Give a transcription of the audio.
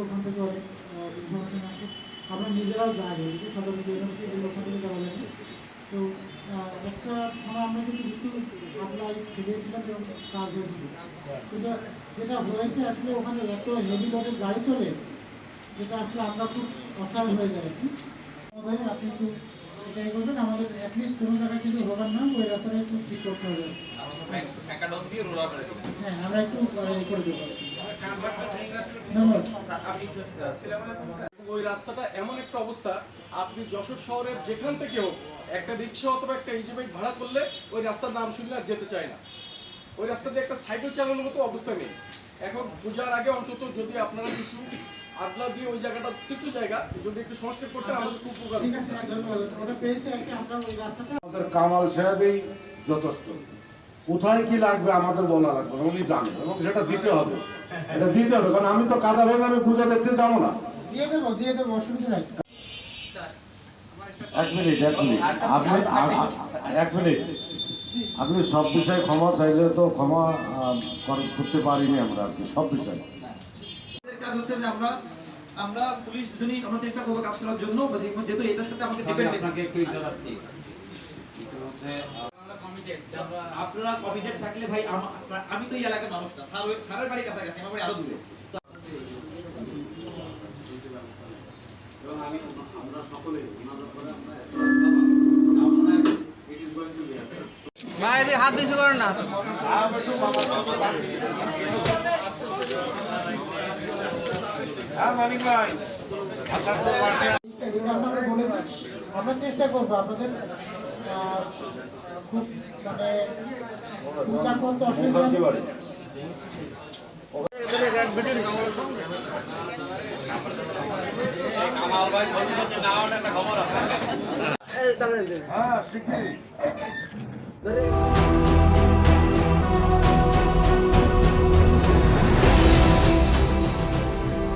ওখান থেকে অনেক ইনফরমেশন আসে, আমরা নিজেরাও যাই ওদিকে সদর ওখান থেকে যাওয়া লাগে। তো একটা সময় আমরা কিন্তু কিছু অ্যাপ্লাই ছেড়েছিলাম এবং কাজ হয়েছিল, কিন্তু যেটা হয়েছে আসলে ওখানে এত হেভি লোডের গাড়ি চলে যেটা আসলে আমরা খুব অসহায় হয়ে যায় আর কি। আপনি একটু এটাই করবেন, আমাদের অ্যাটলিস্ট কোনো জায়গায় কিন্তু রোলার না, ওই রাস্তাটা একটু ঠিক করতে হবে। হ্যাঁ, আমরা একটু করে দেবো। ওই রাস্তাটা এমন একটা অবস্থা, আপনি যশোর শহরের যেখান থেকে হোক একটা রিক্সা অথবা একটা ইজিবাইক ভাড়া করলে ওই রাস্তার নাম শুনলে আর যেতে চায় না। ওই রাস্তা দিয়ে একটা সাইকেল চালানোর মতো অবস্থা নেই। এখন পূজার আগে অন্তত যদি আপনারা কিছু আদলা দিয়ে ওই জায়গাটা কিছু জায়গা যদি একটু সংস্কার করতে আমাদের খুব উপকার। ঠিক আছে, ওটা পেয়েছি আর কি। আমরা ওই রাস্তাটা আমাদের কামাল সাহেবই যথেষ্ট, কোথায় কি লাগবে আমাদের বলা লাগবে না, উনি জানেন এবং সেটা দিতে হবে, এটা দিতে হবে, কারণ আমি তো কাদা ভেঙে আমি পূজা দেখতে যাবো না। দিয়ে দেবো, অসুবিধা নাই। এক মিনিট আপনি সব বিষয়ে ক্ষমা চাইলে তো ক্ষমা করতে পারিনি আমরা আর কি, সব বিষয়ে। কাজ হচ্ছে যে আমরা পুলিশ দুজনই আমরা চেষ্টা করবো কাজ করার জন্য, যেহেতু এটার সাথে আমাদের আপনারা কমিটেড থাকলে ভাই আমি তো এই এলাকার মানুষ না, স্যারের বাড়ি কাছাকাছি, আমার বাড়ি আরো দূরে। ভাই হাত দিতে করেন না। মানিক ভাই আমরা চেষ্টা করবো আপনাদের খুব মানে পূজা করতে অসুবিধা হ্যাঁ